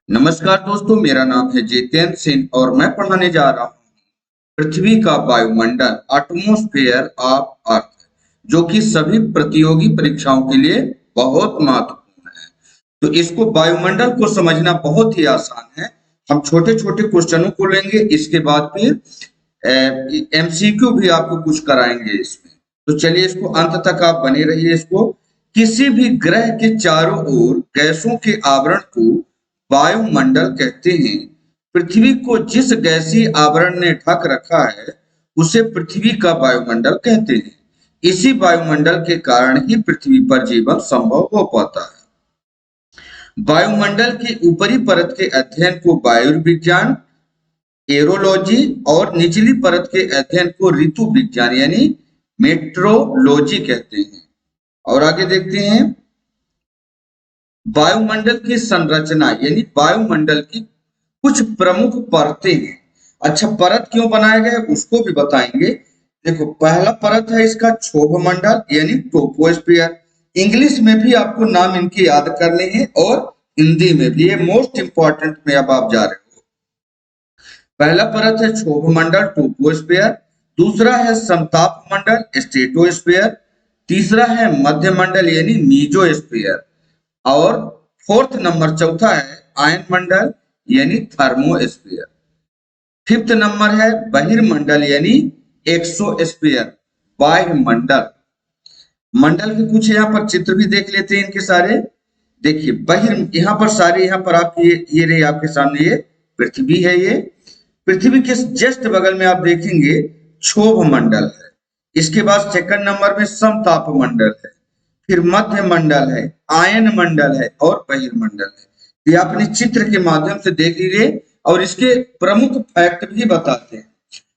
नमस्कार दोस्तों, मेरा नाम है जितेंद्र सिंह और मैं पढ़ाने जा रहा हूँ पृथ्वी का वायुमंडल, एटमॉस्फेयर ऑफ अर्थ, जो कि सभी प्रतियोगी परीक्षाओं के लिए बहुत महत्वपूर्ण है। तो इसको वायुमंडल को समझना बहुत ही आसान है। हम छोटे छोटे क्वेश्चनों को लेंगे, इसके बाद फिर एमसीक्यू भी आपको कुछ कराएंगे इसमें। तो चलिए, इसको अंत तक आप बने रहिए। इसको किसी भी ग्रह के चारों ओर गैसों के आवरण को वायुमंडल कहते हैं। पृथ्वी को जिस गैसीय आवरण ने ढक रखा है उसे पृथ्वी का वायुमंडल कहते हैं। इसी वायुमंडल के कारण ही पृथ्वी पर जीवन संभव हो पाता है। वायुमंडल की ऊपरी परत के अध्ययन को वायुविज्ञान, एरोलॉजी और निचली परत के अध्ययन को ऋतु विज्ञान यानी मेट्रोलॉजी कहते हैं। और आगे देखते हैं, वायुमंडल की संरचना यानी वायुमंडल की कुछ प्रमुख परतें हैं। अच्छा, परत क्यों बनाया गया है उसको भी बताएंगे। देखो, पहला परत है इसका क्षोभ मंडल यानी ट्रोपोस्फियर। इंग्लिश में भी आपको नाम इनके याद करने हैं और हिंदी में भी, ये मोस्ट इंपॉर्टेंट में अब आप जा रहे हो। पहला परत है क्षोभ मंडल ट्रोपोस्फियर, दूसरा है समताप मंडल स्ट्रेटोस्फियर, तीसरा है मध्य मंडल यानी मीजोस्फियर, और फोर्थ नंबर चौथा है आयन मंडल यानी थर्मोस्फियर। फिफ्थ नंबर है बहिर्मंडल यानी एक्सोस्फियर, बाह्य मंडल। मंडल के कुछ यहाँ पर चित्र भी देख लेते हैं इनके सारे। देखिए, यहाँ पर सारे, यहाँ पर आपके ये रहे आपके सामने, ये पृथ्वी है। ये पृथ्वी के जस्ट बगल में आप देखेंगे क्षोभ मंडल है। इसके बाद सेकंड नंबर में समताप मंडल है, फिर मध्य मंडल है, आयन मंडल है और बहिर्मंडल है। ये अपने चित्र के माध्यम से देख लीजिए और इसके प्रमुख फैक्ट भी बताते हैं।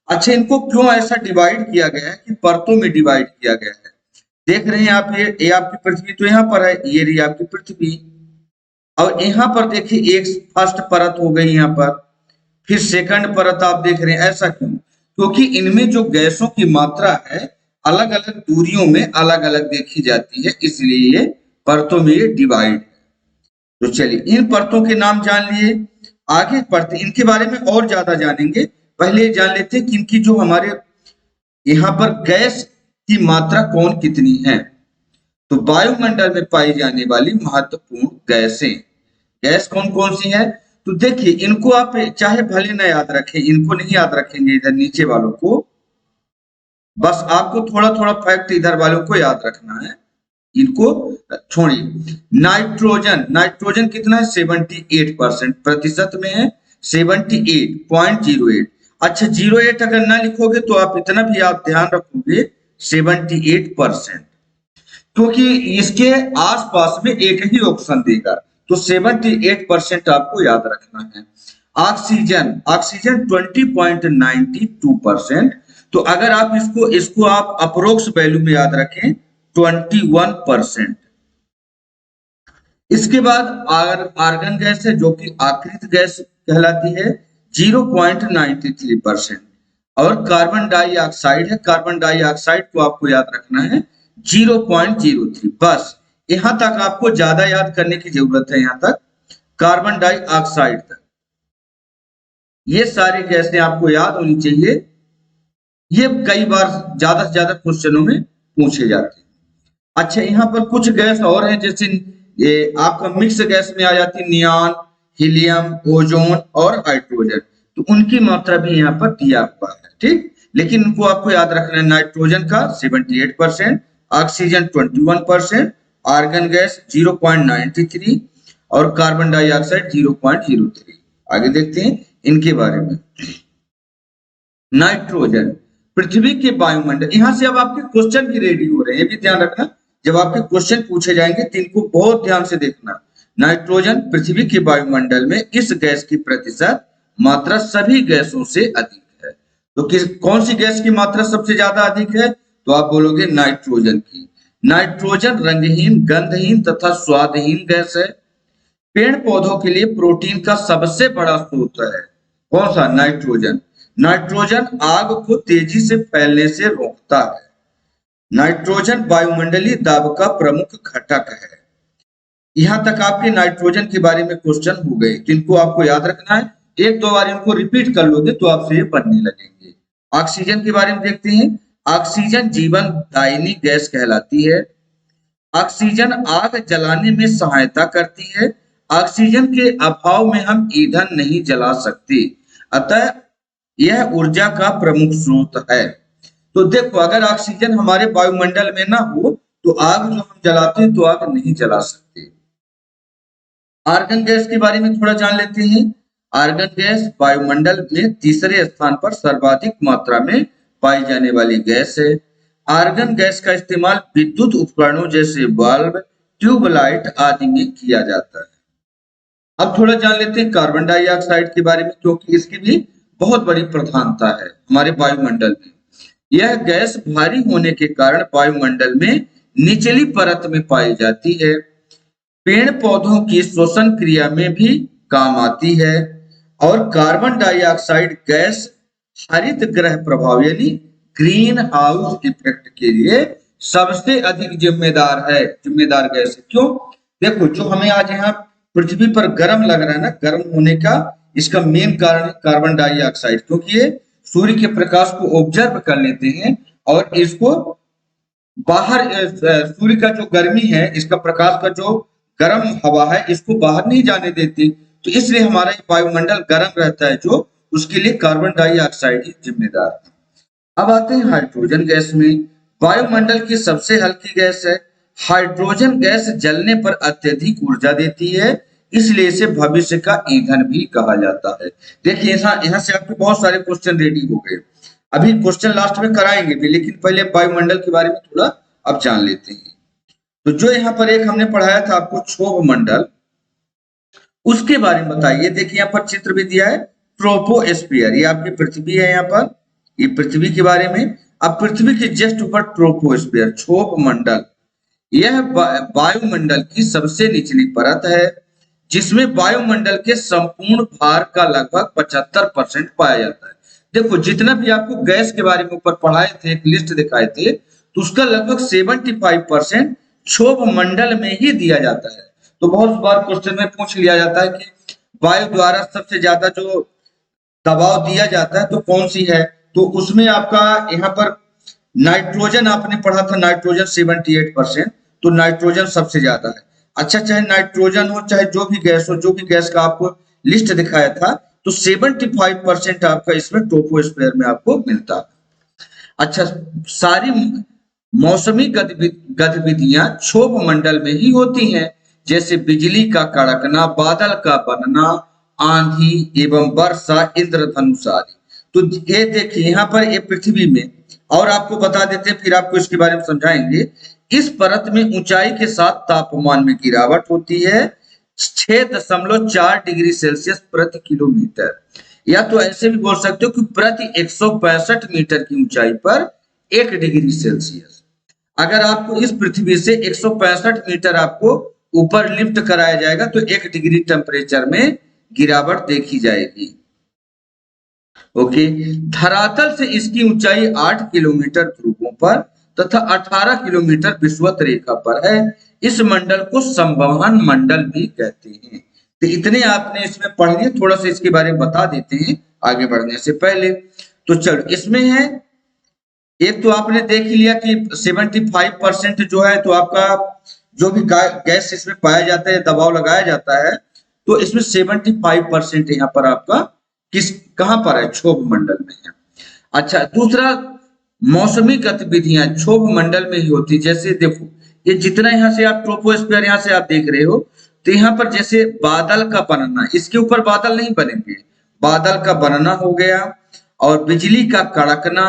अच्छा, इनको क्यों ऐसा डिवाइड किया गया है कि परतों में डिवाइड किया गया है? देख रहे हैं आप, ये आपकी पृथ्वी तो यहाँ पर है, ये रही आपकी पृथ्वी। और यहाँ पर देखिए एक फर्स्ट परत हो गई यहाँ पर, फिर सेकंड परत आप देख रहे हैं। ऐसा क्यों? क्योंकि इनमें जो गैसों की मात्रा है अलग अलग दूरियों में अलग अलग देखी जाती है, इसलिए ये परतों में ये डिवाइड है। तो चलिए, इन परतों के नाम जान लिए, आगे परतें इनके बारे में और ज्यादा जानेंगे। पहले जान लेते हैं कि इनकी जो हमारे यहाँ पर गैस की मात्रा कौन कितनी है। तो वायुमंडल में पाई जाने वाली महत्वपूर्ण गैसें, गैस कौन कौन सी है? तो देखिए, इनको आप चाहे भले ना याद रखें, इनको नहीं याद रखेंगे इधर नीचे वालों को, बस आपको थोड़ा थोड़ा फैक्ट इधर वालों को याद रखना है, इनको छोड़िए। नाइट्रोजन, नाइट्रोजन कितना है? 78% प्रतिशत में है, 78.08। अच्छा, 08 अगर ना लिखोगे तो आप इतना भी आप ध्यान रखोगे 78%, क्योंकि इसके आसपास में एक ही ऑप्शन देगा, तो 78% आपको याद रखना है। Oxygen, oxygen 20.92%। तो अगर आप इसको इसको आप अप्रोक्स वैल्यू में याद रखें 21%। इसके बाद आर्गन गैस है जो कि आकृत गैस कहलाती है, 0.93%। और कार्बन डाइऑक्साइड है, कार्बन डाइऑक्साइड को आपको याद रखना है 0.03। बस यहां तक आपको ज्यादा याद करने की जरूरत है, यहां तक कार्बन डाइऑक्साइड तक। ये सारी गैसें आपको याद होनी चाहिए, ये कई बार ज्यादा से ज्यादा क्वेश्चनों में पूछे जाते हैं। अच्छा, यहाँ पर कुछ गैस और हैं, जैसे ये आपका मिक्स गैस में आ जाती है नियॉन, हीलियम, ओजोन और हाइड्रोजन। तो उनकी मात्रा भी यहाँ पर दिया हुआ है, ठीक। लेकिन इनको आपको याद रखना है, नाइट्रोजन का 78%, ऑक्सीजन 21%, आर्गन गैस 0.93 और कार्बन डाइऑक्साइड 0.03। आगे देखते हैं इनके बारे में। नाइट्रोजन, पृथ्वी के वायुमंडल, यहां से अब आपके क्वेश्चन भी रेडी हो रहे हैं, ये भी ध्यान रखना। जब आपके क्वेश्चन पूछे जाएंगे तो इनको बहुत ध्यान से देखना। नाइट्रोजन पृथ्वी के वायुमंडल में इस गैस की प्रतिशत मात्रा सभी गैसों से अधिक है। तो कौन सी गैस की मात्रा सबसे ज्यादा अधिक है? तो आप बोलोगे नाइट्रोजन की। नाइट्रोजन रंगहीन, गंधहीन तथा स्वादहीन गैस है। पेड़ पौधों के लिए प्रोटीन का सबसे बड़ा स्रोत है। कौन सा? नाइट्रोजन। नाइट्रोजन आग को तेजी से फैलने से रोकता है। नाइट्रोजन वायुमंडलीय दाब का प्रमुख घटक है। यहाँ तक आपके नाइट्रोजन के बारे में क्वेश्चन हो गए, जिनको आपको याद रखना है। एक दो बार इनको रिपीट कर लोगे तो आपसे ये बनने लगेंगे। ऑक्सीजन के बारे में देखते हैं। ऑक्सीजन जीवन दायिनी गैस कहलाती है। ऑक्सीजन आग जलाने में सहायता करती है। ऑक्सीजन के अभाव में हम ईंधन नहीं जला सकते, अतः यह ऊर्जा का प्रमुख स्रोत है। तो देखो, अगर ऑक्सीजन हमारे वायुमंडल में ना हो तो आग जो हम जलाते हैं तो आग नहीं जला सकते। आर्गन गैस के बारे में थोड़ा जान लेते हैं। आर्गन गैस वायुमंडल में तीसरे स्थान पर सर्वाधिक मात्रा में पाई जाने वाली गैस है। आर्गन गैस का इस्तेमाल विद्युत उपकरणों जैसे बल्ब, ट्यूबलाइट आदि में किया जाता है। अब थोड़ा जान लेते हैं कार्बन डाइऑक्साइड के बारे में, क्योंकि इसकी भी बहुत बड़ी प्रधानता है हमारे वायुमंडल में। यह गैस भारी होने के कारण वायुमंडल में निचली परत में पाई जाती है। पेड़ पौधों की श्वसन क्रिया में भी काम आती है। और कार्बन डाइऑक्साइड गैस हरित गृह प्रभाव यानी ग्रीन हाउस इफेक्ट के लिए सबसे अधिक जिम्मेदार गैस है। क्यों? देखो, जो हमें आज यहाँ पृथ्वी पर गर्म लग रहा है ना, गर्म होने का इसका मेन कारण है कार्बन डाइऑक्साइड, क्योंकि ये सूर्य के प्रकाश को ऑब्जर्व कर लेते हैं और इसको बाहर सूर्य का जो गर्मी है, इसका प्रकाश का जो गर्म हवा है, इसको बाहर नहीं जाने देती। तो इसलिए हमारा वायुमंडल गर्म रहता है, जो उसके लिए कार्बन डाइऑक्साइड ही जिम्मेदार है। अब आते हैं हाइड्रोजन गैस में। वायुमंडल की सबसे हल्की गैस है। हाइड्रोजन गैस जलने पर अत्यधिक ऊर्जा देती है, इसलिए इसे भविष्य का ईंधन भी कहा जाता है। देखिए, यहाँ से आपके बहुत सारे क्वेश्चन रेडी हो गए। अभी क्वेश्चन लास्ट में कराएंगे भी, लेकिन पहले वायुमंडल के बारे में थोड़ा अब जान लेते हैं। तो जो यहाँ पर एक हमने पढ़ाया था आपको क्षोभ मंडल, उसके बारे में बताइए। देखिए, यहाँ पर चित्र भी दिया है, ट्रोपोस्फियर, ये आपकी पृथ्वी है। यहाँ पर ये पृथ्वी के बारे में। अब पृथ्वी के जस्ट ऊपर ट्रोपोस्फियर, क्षोभ मंडल, यह वायुमंडल की सबसे निचली परत है, जिसमें वायुमंडल के संपूर्ण भार का लगभग 75% पाया जाता है। देखो, जितना भी आपको गैस के बारे में ऊपर पढ़ाए थे, एक लिस्ट दिखाए थे, तो उसका लगभग 75% क्षोभ मंडल में ही दिया जाता है। तो बहुत बार क्वेश्चन में पूछ लिया जाता है कि वायु द्वारा सबसे ज्यादा जो दबाव दिया जाता है तो कौन सी है, तो उसमें आपका यहाँ पर नाइट्रोजन आपने पढ़ा था, नाइट्रोजन 78%, तो नाइट्रोजन सबसे ज्यादा है। अच्छा, चाहे नाइट्रोजन हो चाहे जो भी गैस हो, जो भी गैस का आपको लिस्ट दिखाया था, तो 75% आपका इसमें ट्रोपोस्फीयर में आपको मिलता है। अच्छा, सारी मौसमी गतिविधियां क्षोभ मंडल में ही होती हैं, जैसे बिजली का कड़कना, बादल का बनना, आंधी एवं वर्षा, इंद्रधनुष आदि। तो ये देखिए, यहाँ पर ये पृथ्वी में, और आपको बता देते हैं, फिर आपको इसके बारे में समझाएंगे। इस परत में ऊंचाई के साथ तापमान में गिरावट होती है 6.4 डिग्री सेल्सियस प्रति किलोमीटर, या तो ऐसे भी बोल सकते हो कि प्रति 165 मीटर की ऊंचाई पर 1 डिग्री सेल्सियस। अगर आपको इस पृथ्वी से 165 मीटर आपको ऊपर लिफ्ट कराया जाएगा तो 1 डिग्री टेम्परेचर में गिरावट देखी जाएगी। ओके, धरातल से इसकी ऊंचाई 8 किलोमीटर ध्रुवों पर तथा 18 किलोमीटर विषुवत रेखा पर है। इस मंडल को संवहन मंडल भी कहते हैं। तो इतने आपने इसमें पढ़ लिए, थोड़ा सा इसके बारे में बता देते हैं आगे बढ़ने से पहले। तो चलो, इसमें है, एक तो आपने देख लिया कि 75% जो है, तो आपका जो भी गैस इसमें पाया जाता है, दबाव लगाया जाता है, तो इसमें 75% यहाँ पर आपका कहां पर है, क्षोभ मंडल में है। अच्छा, दूसरा, मौसमी गतिविधियां क्षोभ मंडल में ही होती। जैसे देखो, ये जितना यहाँ से आप ट्रोपोस्फीयर यहाँ से आप देख रहे हो, तो यहाँ पर जैसे बादल का बनना, इसके ऊपर बादल नहीं बनेंगे, बादल का बनना हो गया, और बिजली का कड़कना,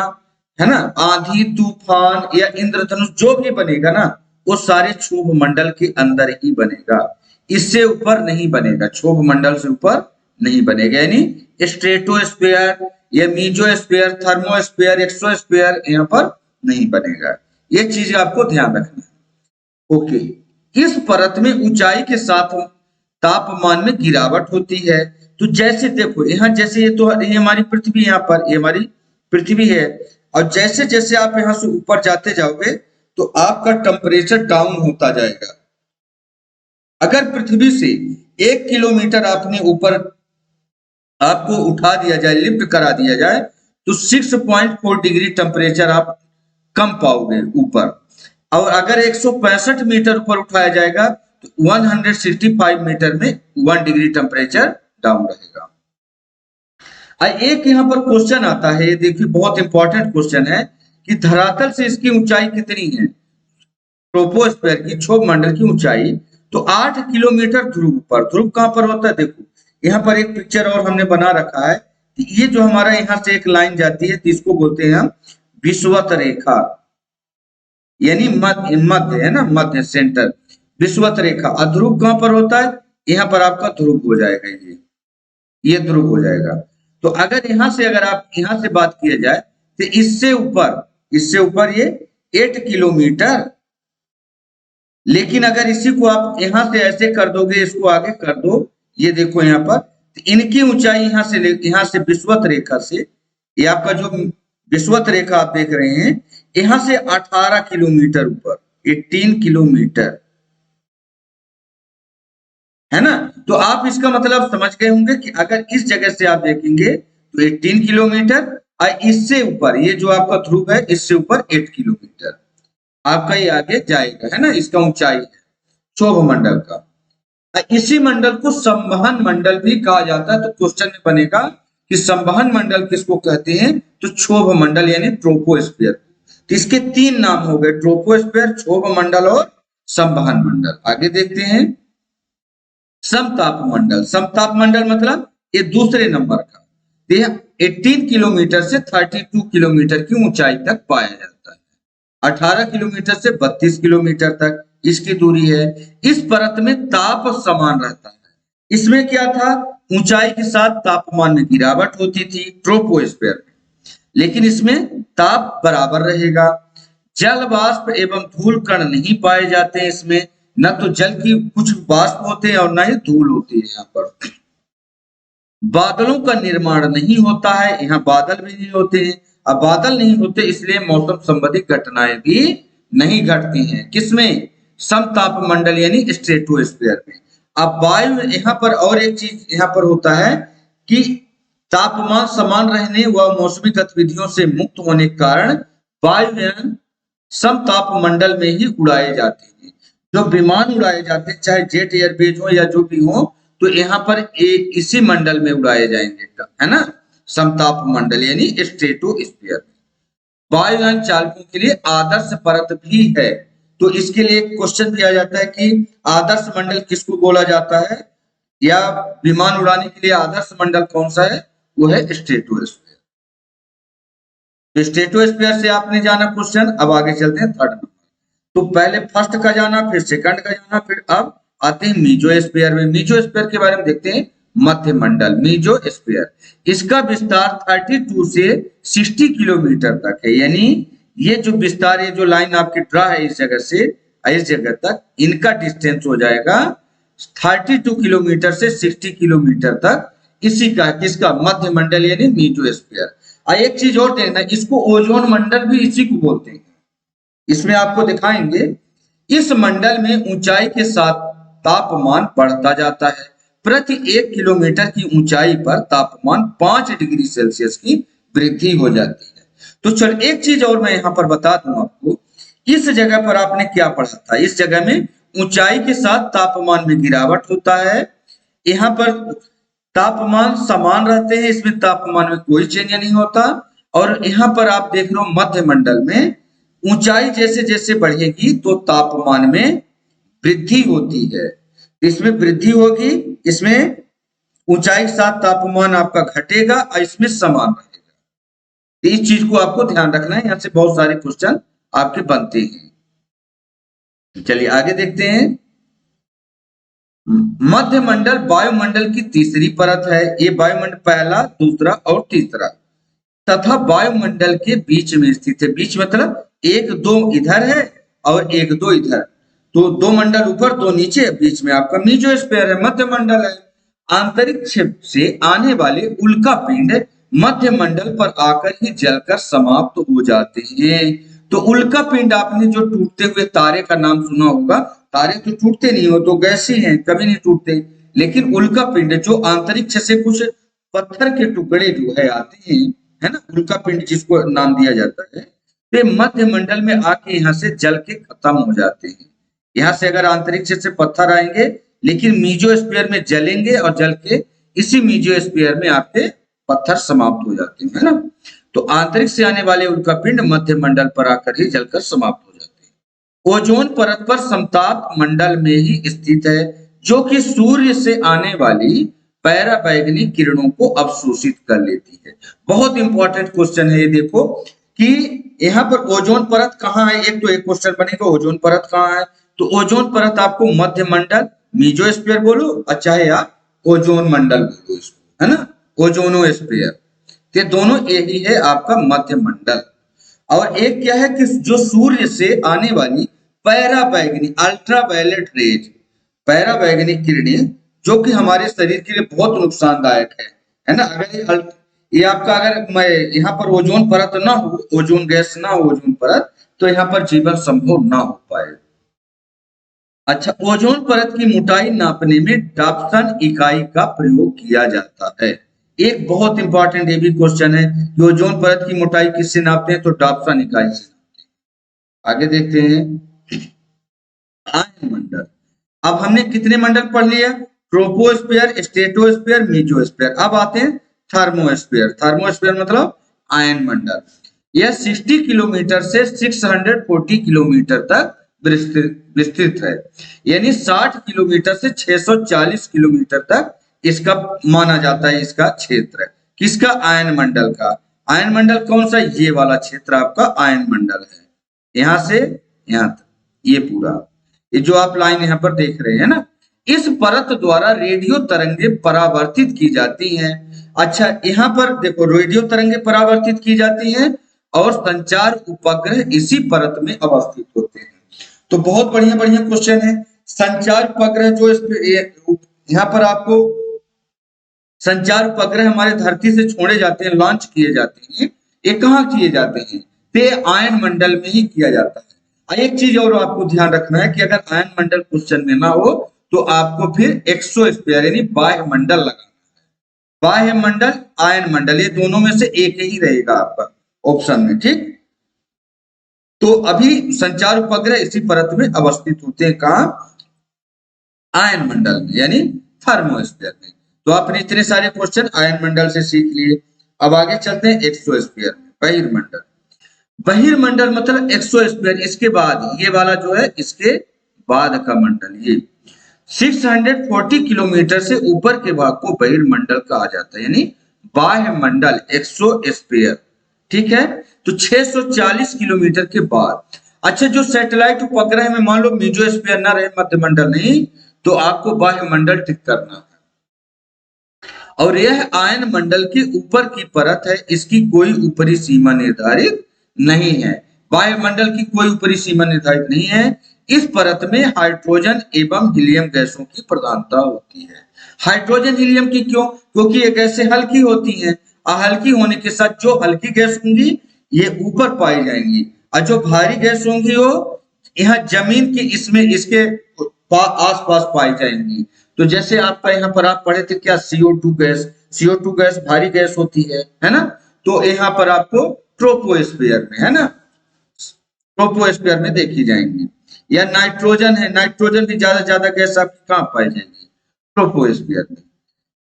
है ना, आंधी तूफान या इंद्रधनुष जो भी बनेगा ना, वो सारे क्षोभ मंडल के अंदर ही बनेगा, इससे ऊपर नहीं बनेगा, क्षोभ मंडल से ऊपर नहीं बनेगा। यानी स्ट्रेटोस्फीयर या मीजोस्फीयर, थर्मोस्फीयर, एक्सोस्फीयर यहाँ पर नहीं बनेगा। ये चीज आपको ध्यान रखना है। ओके, इस परत में ऊंचाई के साथ तापमान में गिरावट होती है। तो जैसे देखो, यहाँ जैसे ये हमारी पृथ्वी, यहाँ पर ये हमारी पृथ्वी है, और जैसे जैसे आप यहाँ से ऊपर जाते जाओगे तो आपका टेम्परेचर डाउन होता जाएगा। अगर पृथ्वी से 1 किलोमीटर आपने ऊपर आपको उठा दिया जाए, लिफ्ट करा दिया जाए, तो 6.4 डिग्री टेम्परेचर आप कम पाओगे ऊपर। और अगर 165 मीटर ऊपर उठाया जाएगा तो 165 मीटर में 1 डिग्री टेम्परेचर डाउन रहेगा। एक यहाँ पर क्वेश्चन आता है, ये देखिए बहुत इंपॉर्टेंट क्वेश्चन है कि धरातल से इसकी ऊंचाई कितनी है, ट्रोपोस्फीयर की क्षोभ मंडल की ऊंचाई। तो 8 किलोमीटर ध्रुव पर। ध्रुव कहां पर होता है, देखो यहाँ पर एक पिक्चर और हमने बना रखा है कि ये जो हमारा यहाँ से एक लाइन जाती है तो इसको बोलते हैं हम विषुवत रेखा, यानी मध्य है ना, मध्य सेंटर, विषुवत रेखा। अध्रुव कहां पर होता है, यहाँ पर आपका ध्रुव हो जाएगा, ये ध्रुव हो जाएगा। तो अगर यहाँ से बात किया जाए तो इससे ऊपर ये 8 किलोमीटर। लेकिन अगर इसी को आप यहाँ से ऐसे कर दोगे, इसको आगे कर दो, ये देखो यहाँ पर, तो इनकी ऊंचाई यहाँ से विषुवत रेखा से, ये आपका जो विषुवत रेखा आप देख रहे हैं, यहाँ से 18 किलोमीटर ऊपर, 18 किलोमीटर है ना। तो आप इसका मतलब समझ गए होंगे कि अगर इस जगह से आप देखेंगे तो 18 किलोमीटर, और इससे ऊपर ये जो आपका ध्रुव है इससे ऊपर 8 किलोमीटर आपका ये आगे जाएगा, है ना। इसका ऊंचाई है क्षोभ मंडल का। इसी मंडल को संवहन मंडल भी कहा जाता है। तो क्वेश्चन में बनेगा कि संवहन मंडल किसको कहते हैं, तो क्षोभ मंडल यानी ट्रोपोस्फीयर। तो इसके 3 नाम हो गए, ट्रोपोस्फीयर, क्षोभ मंडल और संवहन मंडल। आगे देखते हैं समताप मंडल। समताप मंडल मतलब ये दूसरे नंबर का, 18 किलोमीटर से 32 किलोमीटर की ऊंचाई तक पाया जाता है। 18 किलोमीटर से 32 किलोमीटर तक इसकी दूरी है। इस परत में ताप समान रहता है। इसमें क्या था, ऊंचाई के साथ तापमान में गिरावट होती थी ट्रोपोस्फीयर में, लेकिन इसमें ताप बराबर रहेगा। जल वाष्प एवं धूल कण नहीं पाए जाते हैं इसमें, न तो जल की कुछ वाष्प होते हैं और न ही धूल होती है। यहाँ पर बादलों का निर्माण नहीं होता है, यहाँ बादल भी नहीं होते हैं। अब बादल नहीं होते इसलिए मौसम संबंधी घटनाएं भी नहीं घटती हैं। किसमें, समताप मंडल यानी स्ट्रेटोस्फीयर में। अब वायु, यहाँ पर और एक चीज यहाँ पर होता है कि तापमान समान रहने व मौसमी गतिविधियों से मुक्त होने के कारण वायुयान समताप मंडल में ही उड़ाए जाते हैं। जो विमान उड़ाए जाते हैं, चाहे जेट एयरवेज हो या जो भी हो, तो यहाँ पर इसी मंडल में उड़ाए जाएंगे, है ना, समताप मंडल यानी स्ट्रेटोस्फीयर। वायुयान चालकों के लिए आदर्श परत भी है। तो इसके लिए क्वेश्चन भी आ जाता है कि आदर्श मंडल किसको बोला जाता है, या विमान उड़ाने के लिए आदर्श मंडल कौन सा है, वो है स्ट्रेटोस्फीयर। तो स्ट्रेटोस्फीयर से आपने जाना क्वेश्चन। अब आगे चलते हैं थर्ड नंबर। तो पहले फर्स्ट का जाना, फिर सेकंड का जाना, फिर अब आते हैं मीजोस्फीयर में। मीजोस्फीयर के बारे में देखते हैं। मध्य मंडल, मीजोस्फीयर, इसका विस्तार 32 से 60 किलोमीटर तक है। यानी ये जो विस्तार, ये जो लाइन आपकी ड्रा है इस जगह से इस जगह तक, इनका डिस्टेंस हो जाएगा 32 किलोमीटर से 60 किलोमीटर तक। इसी का किसका, मध्य मंडल यानी मीजोस्फीयर। एक चीज और देखना, इसको ओजोन मंडल भी इसी को बोलते हैं। इसमें आपको दिखाएंगे, इस मंडल में ऊंचाई के साथ तापमान बढ़ता जाता है। प्रति 1 किलोमीटर की ऊंचाई पर तापमान 5 डिग्री सेल्सियस की वृद्धि हो जाती है। तो चल एक चीज और मैं यहाँ पर बता दूं आपको, इस जगह पर आपने क्या पढ़ा था, इस जगह में ऊंचाई के साथ तापमान में गिरावट होता है। यहाँ पर तापमान समान रहते हैं, इसमें तापमान में कोई चेंज नहीं होता। और यहाँ पर आप देख लो मध्य मंडल में ऊंचाई जैसे जैसे बढ़ेगी तो तापमान में वृद्धि होती है। इसमें वृद्धि होगी, इसमें ऊंचाई के साथ तापमान आपका घटेगा और इसमें समान रहेगा। इस चीज को आपको ध्यान रखना है, यहाँ से बहुत सारे क्वेश्चन आपके बनते हैं। चलिए आगे देखते हैं। मध्य मंडल वायुमंडल की तीसरी परत है। ये वायुमंडल पहला, दूसरा और तीसरा तथा वायुमंडल के बीच में स्थित है। बीच मतलब 1-2 इधर है और 1-2 इधर, तो 2 मंडल ऊपर 2 नीचे, बीच में आपका मीजोस्फीयर है, मध्य मंडल है। अंतरिक्ष से आने वाले उल्का पिंड मध्य मंडल पर आकर ही जलकर समाप्त हो जाते हैं। तो उल्का पिंड, आपने जो टूटते हुए तारे का नाम सुना होगा, तारे तो टूटते नहीं, हो तो गैस ही हैं, कभी नहीं टूटते। लेकिन उल्का पिंड जो अंतरिक्ष से कुछ पत्थर के टुकड़े जो है आते हैं, है ना, उल्का पिंड जिसको नाम दिया जाता है, वे मध्य मंडल में आके यहाँ से जल के खत्म हो जाते हैं। यहाँ से अगर अंतरिक्ष से पत्थर आएंगे लेकिन मीजोस्फीयर में जलेंगे और जल के इसी मीजोस्फीयर में आपके पत्थर समाप्त हो जाते हैं, है ना। तो अंतरिक्ष से आने वाले उल्का पिंड मध्य मंडल पर आकर ही जलकर समाप्त हो जाते हैं। ओजोन परत पर समताप मंडल में ही स्थित है, जो कि सूर्य से आने वाली पराबैंगनी किरणों को अवशोषित कर लेती है। बहुत इंपॉर्टेंट क्वेश्चन है ये, देखो कि यहाँ पर ओजोन परत कहाँ है। एक तो एक क्वेश्चन बनेगा ओजोन परत कहाँ है, तो ओजोन परत आपको मध्य मंडल, मीजोस्फीयर बोलो और चाहे आप ओजोन मंडल बोलो इसको, है ना, ओजोनोस्फीयर, ये दोनों यही है आपका मध्य मंडल। और एक क्या है कि जो सूर्य से आने वाली पैराबैंगनी अल्ट्रावायलेट रेज, पैराबैंगनी किरणें जो कि हमारे शरीर के लिए बहुत नुकसानदायक है ना। अगर ये आपका अगर मैं यहाँ पर ओजोन परत ना हो, ओजोन गैस ना हो, ओजोन परत, तो यहाँ पर जीवन संभव ना हो पाए। अच्छा, ओजोन परत की मोटाई नापने में डॉप्सन इकाई का प्रयोग किया जाता है। एक बहुत इंपॉर्टेंट ये भी क्वेश्चन है कि ओजोन परत की मोटाई किससे नापते हैं, तो डॉप्सन इकाई से नापते हैं। आगे देखते हैं आयन मंडल। अब हमने कितने मंडल पढ़ लिया, ट्रोपोस्फीयर, स्ट्रेटोस्फीयर, मीजोस्फीयर। अब आते हैं थर्मोस्फीयर। थर्मोस्फीयर मतलब आयन मंडल। यह 60 किलोमीटर से 640 किलोमीटर तक विस्तृत है, यानी 60 किलोमीटर से 640 किलोमीटर तक इसका माना जाता है, इसका क्षेत्र। किसका, आयन मंडल का। आयन मंडल कौन सा, ये वाला क्षेत्र आपका आयन मंडल है, यहां से यहां तक, ये पूरा, ये जो आप लाइन यहाँ पर देख रहे हैं ना। इस परत द्वारा रेडियो तरंगे परावर्तित की जाती हैं। अच्छा, यहाँ पर देखो रेडियो तरंगे परावर्तित की जाती हैं और संचार उपग्रह इसी परत में अवस्थित होते हैं। तो बहुत बढ़िया बढ़िया क्वेश्चन है। संचार उपग्रह जो यहाँ पर आपको संचार उपग्रह हमारे धरती से छोड़े जाते हैं, लॉन्च किए जाते हैं, ये कहाँ किए जाते हैं, तो आयन मंडल में ही किया जाता है। एक चीज और आपको ध्यान रखना है कि अगर आयन मंडल क्वेश्चन में ना हो तो आपको फिर एक्सोस्फीयर यानी बाह्य मंडल लगाना है। बाह्य मंडल, आयन मंडल, ये दोनों में से एक ही रहेगा आपका ऑप्शन में, ठीक। तो अभी संचार उपग्रह इसी परत में अवस्थित होते हैं, कहा, आयन मंडल में यानी थर्मोस्फीयर में। तो आपने इतने सारे क्वेश्चन आयन मंडल से सीख लिए। अब आगे चलते हैं एक्सोस्फीयर में, बहिर्मंडल। बहिर्मंडल मतलब एक्सोस्फीयर, इसके बाद ये वाला जो है इसके बाद का मंडल, ये 640 किलोमीटर से ऊपर के भाग को बहिर्मंडल कहा जाता है, यानी बाह्य मंडल एक्सोस्फीयर, ठीक है। तो 640 किलोमीटर के बाद, अच्छा, जो सैटेलाइट उपग्रह में मान लो मीजोस्फीयर ना रहे, मध्य मंडल नहीं, तो आपको बाह्य मंडल टिक करना है। और यह आयन मंडल के ऊपर की परत है, इसकी कोई ऊपरी सीमा निर्धारित नहीं है। वायुमंडल की कोई ऊपरी सीमा निर्धारित नहीं है। इस परत में हाइड्रोजन एवं हीलियम गैसों की प्रधानता होती है। हाइड्रोजन हीलियम की क्यों, क्योंकि ये गैसें हल्की होती हैं, हल्की होने के साथ जो हल्की गैस होंगी ये ऊपर पाई जाएंगी, और जो भारी गैस होंगी वो यहाँ जमीन की इसमें इसके आसपास पाई जाएंगी। तो जैसे आपका यहाँ पर आप पढ़े थे क्या, CO2 गैस, CO2 गैस भारी गैस होती है ना। तो यहाँ पर आपको ट्रोपोस्फीयर में, है ना, ट्रोपोस्फीयर में देखी जाएंगी। या नाइट्रोजन है, नाइट्रोजन भी ज्यादा गैस आपकी कहाँ पाई जाएगी, ट्रोपोस्फीयर में।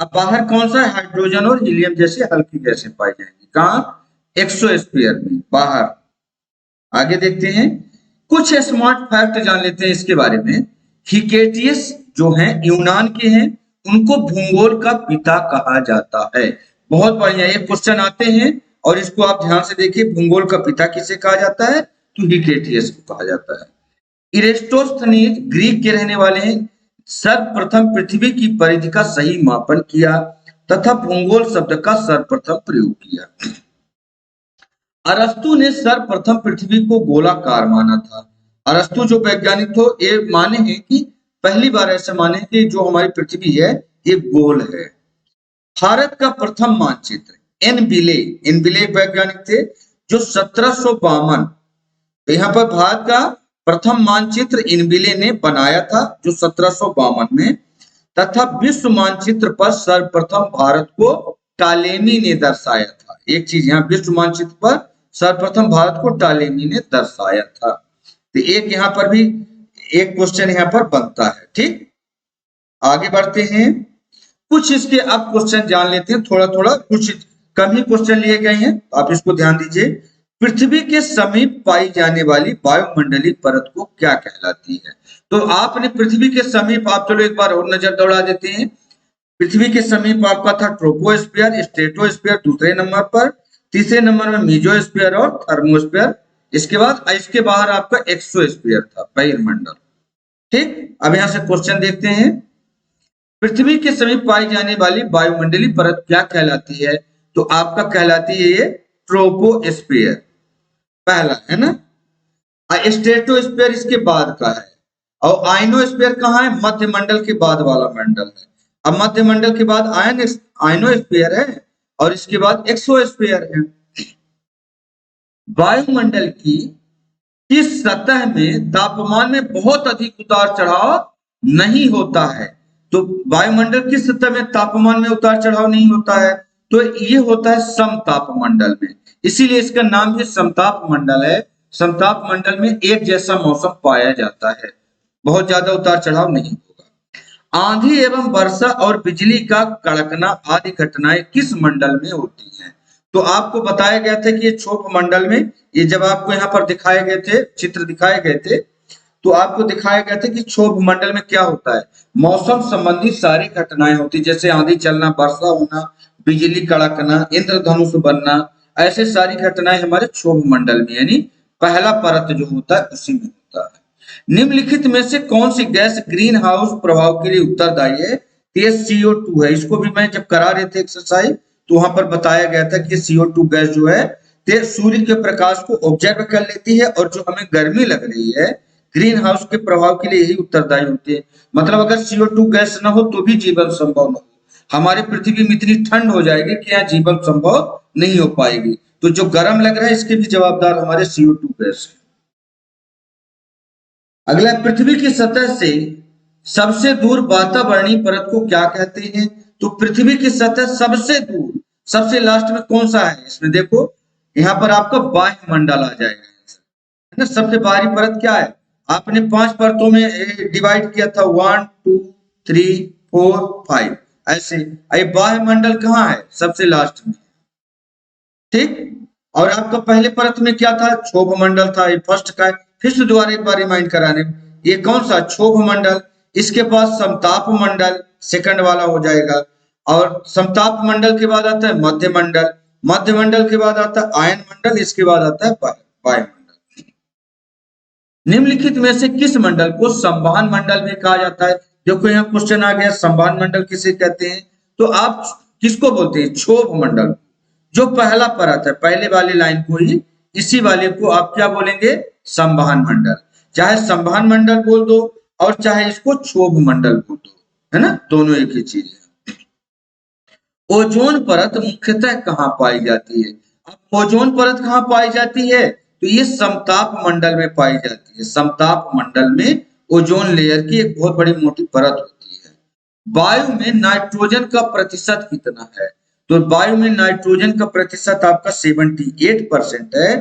अब बाहर कौन सा है, हाइड्रोजन और हीलियम जैसे हल्की गैसें पाई जाएंगी, कहाँ, एक्सोस्फीयर में, बाहर। आगे देखते हैं, कुछ स्मार्ट फैक्ट जान लेते हैं इसके बारे में। हिकेटियस जो हैं यूनान के हैं, उनको भूगोल का पिता कहा जाता है। बहुत बढ़िया, ये क्वेश्चन आते हैं और इसको आप ध्यान से देखिए, भूगोल का पिता किसे कहा जाता है, तो हिकेटियस को कहा जाता है। इरेस्टोस्थनीज ग्रीक के रहने वाले हैं, सर्वप्रथम पृथ्वी की परिधि का सही मापन किया तथा भूगोल शब्द का सर्वप्रथम प्रयोग किया। अरस्तु ने सर्वप्रथम पृथ्वी को गोलाकार माना था। अरस्तु जो वैज्ञानिक थे ये माने हैं कि पहली बार ऐसा माने कि जो हमारी पृथ्वी है ये गोल है। भारत का प्रथम मानचित्र एन बिले वैज्ञानिक थे जो 1752, तो यहाँ पर भारत का प्रथम मानचित्र इनबिले ने बनाया था जो 1752 में, तथा विश्व मानचित्र पर सर्वप्रथम भारत को टालेमी ने दर्शाया था। एक चीज यहाँ, विश्व मानचित्र पर सर्वप्रथम भारत को टालेमी ने दर्शाया था। तो एक यहाँ पर भी एक क्वेश्चन यहाँ पर बनता है। ठीक, आगे बढ़ते हैं। कुछ इसके अब क्वेश्चन जान लेते हैं, थोड़ा थोड़ा, कुछ कम ही क्वेश्चन लिए गए हैं, आप इसको ध्यान दीजिए। पृथ्वी के समीप पाई जाने वाली वायुमंडलीय परत को क्या कहलाती है? तो आपने पृथ्वी के समीप, आप चलो एक बार और नजर दौड़ा देते हैं। पृथ्वी के समीप आपका था ट्रोपोस्फीयर, स्ट्रेटोस्फीयर दूसरे नंबर पर, तीसरे नंबर में मीजोस्फीयर और थर्मोस्फीयर, इसके बाहर आपका एक्सोस्फीयर था, बहिर्मंडल। ठीक, अब यहां से क्वेश्चन देखते हैं। पृथ्वी के समीप पाई जाने वाली वायुमंडलीय परत क्या कहलाती है? तो आपका कहलाती है ये ट्रोपोस्फीयर, पहला है ना। स्ट्रेटोस्फीयर इसके बाद का है, और आयनोस्फीयर कहाँ है? मध्य मंडल के बाद वाला मंडल है। अब मध्य मंडल के बाद आयनोस्फीयर है, और इसके बाद एक्सोस्फीयर है। वायुमंडल की किस सतह में तापमान में बहुत अधिक उतार चढ़ाव नहीं होता है? तो वायुमंडल किस सतह में तापमान में उतार चढ़ाव नहीं होता है? तो ये होता है समताप मंडल में, इसीलिए इसका नाम भी समताप मंडल है। समताप मंडल में एक जैसा मौसम पाया जाता है, बहुत ज्यादा उतार चढ़ाव नहीं होगा। आंधी एवं वर्षा और बिजली का कड़कना आदि घटनाएं किस मंडल में होती हैं? तो आपको बताया गया था कि ये क्षोभ मंडल में, ये जब आपको यहाँ पर दिखाए गए थे, चित्र दिखाए गए थे, तो आपको दिखाया गया था कि क्षोभ मंडल में क्या होता है, मौसम संबंधी सारी घटनाएं होती, जैसे आंधी चलना, वर्षा होना, बिजली कड़कना, इंद्रधनुष बनना, ऐसे सारी घटनाएं हमारे क्षोभ मंडल में, यानी पहला परत जो होता है उसी में होता है। निम्नलिखित में से कौन सी गैस ग्रीन हाउस प्रभाव के लिए उत्तरदायी है? ये CO2 है। इसको भी मैं जब करा रहे थे एक्सरसाइज, तो वहां पर बताया गया था कि CO2 गैस जो है सूर्य के प्रकाश को ऑब्जर्व कर लेती है, और जो हमें गर्मी लग रही है ग्रीन हाउस के प्रभाव के लिए यही उत्तरदायी होती है। मतलब अगर CO2 गैस न हो तो भी जीवन संभव न हो, हमारे पृथ्वी में इतनी ठंड हो जाएगी कि यहाँ जीवन संभव नहीं हो पाएगी। तो जो गर्म लग रहा है इसके भी जवाबदार हमारे CO2 गैस है। अगला, पृथ्वी की सतह से सबसे दूर वातावरणीय परत को क्या कहते हैं? तो पृथ्वी की सतह सबसे दूर, सबसे लास्ट में कौन सा है? इसमें देखो, यहाँ पर आपका वायुमंडल आ जाएगा, है ना। सबसे बाहरी परत क्या है? आपने 5 परतों में डिवाइड किया था, 1 2 3 4 5 ऐसे। वायुमंडल कहाँ है? सबसे लास्ट में। ठीक, और आपका पहले परत में क्या था? क्षोभ मंडल था, ये फर्स्ट का है। फिर से दोबारा एक बार रिमाइंड कराने, ये कौन सा? क्षोभ मंडल। इसके पास समताप मंडल सेकंड वाला हो जाएगा, और समताप मंडल के बाद आता है मध्य मंडल, मध्य मंडल के बाद आता है आयन मंडल, इसके बाद आता है वायुमंडल। निम्नलिखित में से किस मंडल को संवहन मंडल में कहा जाता है? देखो यहाँ क्वेश्चन आ गया, संवहन मंडल किसे कहते हैं? तो आप किसको बोलते हैं? क्षोभ मंडल। जो पहला परत है, पहले वाले लाइन को ही, इसी वाले को आप क्या बोलेंगे? संवहन मंडल। चाहे संवहन मंडल बोल दो और चाहे इसको क्षोभ मंडल बोल दो, है ना, दोनों एक ही चीज है। ओजोन परत मुख्यतः कहाँ पाई जाती है? अब ओजोन परत कहाँ पाई जाती है? तो ये समताप मंडल में पाई जाती है। समताप मंडल में ओजोन लेयर की एक बहुत बड़ी मोटी परत होती है। वायु में नाइट्रोजन का प्रतिशत कितना है? तो वायु में नाइट्रोजन का प्रतिशत आपका 78% है।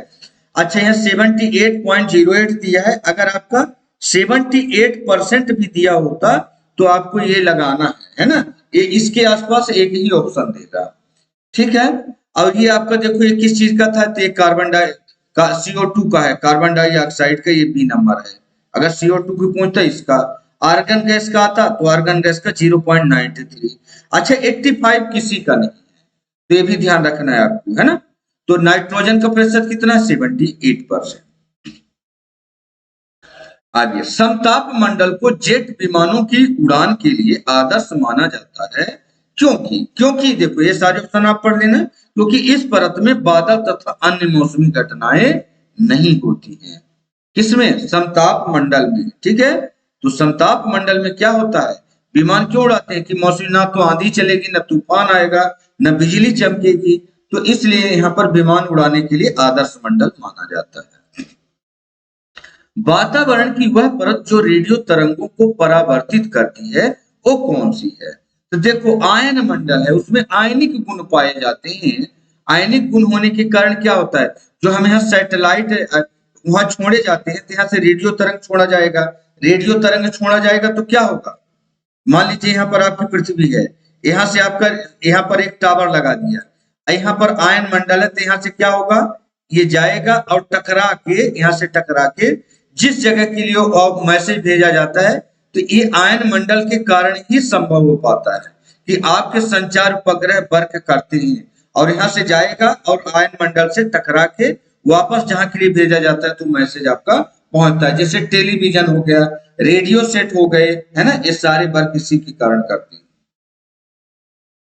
अच्छा, यहाँ 78.08 दिया है। अगर आपका 78% भी दिया होता तो आपको ये लगाना है ना, ये इसके आसपास एक ही ऑप्शन देगा। ठीक है, और ये आपका देखो ये किस चीज का था? तो ये कार्बन डाई का CO2 का है, कार्बन डाइऑक्साइड का, ये B नंबर है। अगर CO2 की पूछता इसका, आर्गन गैस का आता तो आर्गन गैस का 0.93। अच्छा, 85 किसी का नहीं है, तो ये भी ध्यान रखना है आपको, है ना। तो नाइट्रोजन का प्रतिशत कितना है? 78%। आगे, समताप मंडल को जेट विमानों की उड़ान के लिए आदर्श माना जाता है, क्योंकि देखो ये सारे ऑप्शन आप पढ़ लेना, क्योंकि इस परत में बादल तथा अन्य मौसमी घटनाएं नहीं होती हैं। किसमें? समताप मंडल में। ठीक है, तो समताप मंडल में क्या होता है? विमान क्यों उड़ाते हैं? कि मौसमी, ना तो आंधी चलेगी, ना तूफान आएगा, ना बिजली चमकेगी, तो इसलिए यहाँ पर विमान उड़ाने के लिए आदर्श मंडल माना जाता है। वातावरण की वह परत जो रेडियो तरंगों को परावर्तित करती है वो कौन सी है? तो देखो आयन मंडल है, उसमें आयनिक गुण पाए जाते हैं। आयनिक गुण होने के कारण क्या होता है, जो हम यहाँ सैटेलाइट वहां छोड़े जाते हैं तो यहाँ से रेडियो तरंग छोड़ा जाएगा। रेडियो तरंग छोड़ा जाएगा तो क्या होगा, मान लीजिए यहाँ पर आपकी पृथ्वी है, यहाँ से आपका यहाँ पर एक टावर लगा दिया, यहाँ पर आयन मंडल है तो यहाँ से क्या होगा, ये जाएगा और टकरा के यहाँ से टकरा के जिस जगह के लिए मैसेज भेजा जाता है, तो ये आयन मंडल के कारण ही संभव हो पाता है कि आपके संचार उपग्रह वर्क करते हैं और यहाँ से जाएगा और आयन मंडल से टकरा के वापस जहां के लिए भेजा जाता है तो मैसेज आपका पहुंचता है। जैसे टेलीविजन हो गया, रेडियो सेट हो गए, है ना, ये सारे वर्क इसी के कारण करते हैं।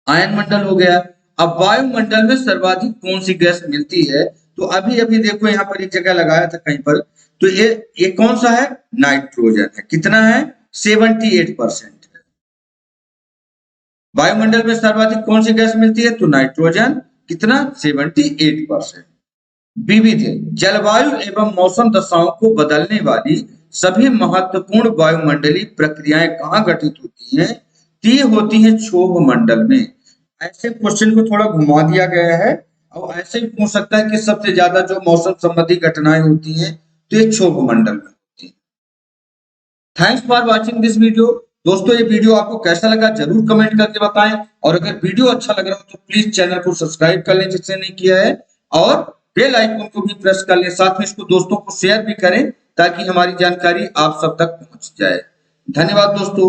आयन मंडल हो गया। अब वायुमंडल में सर्वाधिक कौन सी गैस मिलती है, तो अभी अभी देखो यहाँ पर एक जगह लगाया था कहीं पर, तो ये कौन सा है, नाइट्रोजन है। कितना है, 78% है। वायुमंडल में सर्वाधिक कौन सी गैस मिलती है, तो नाइट्रोजन। कितना, 78%। विविध जलवायु एवं मौसम दशाओं को बदलने वाली सभी महत्वपूर्ण वायुमंडलीय प्रक्रियाएं कहाँ घटित होती हैं, ये होती हैं क्षोभ मंडल में। ऐसे क्वेश्चन को थोड़ा घुमा दिया गया है और ऐसे भी पूछ सकता है कि सबसे ज्यादा जो मौसम संबंधी घटनाएं होती हैं तो ये क्षोभ मंडल में होती है। Thanks for watching this video. दोस्तों ये वीडियो आपको कैसा लगा जरूर कमेंट करके बताएं, और अगर वीडियो अच्छा लग रहा हो तो प्लीज चैनल को सब्सक्राइब कर लें जिसने नहीं किया है, और बेल आइकन को भी प्रेस कर लें। साथ में इसको दोस्तों को शेयर भी करें ताकि हमारी जानकारी आप सब तक पहुंच जाए। धन्यवाद दोस्तों।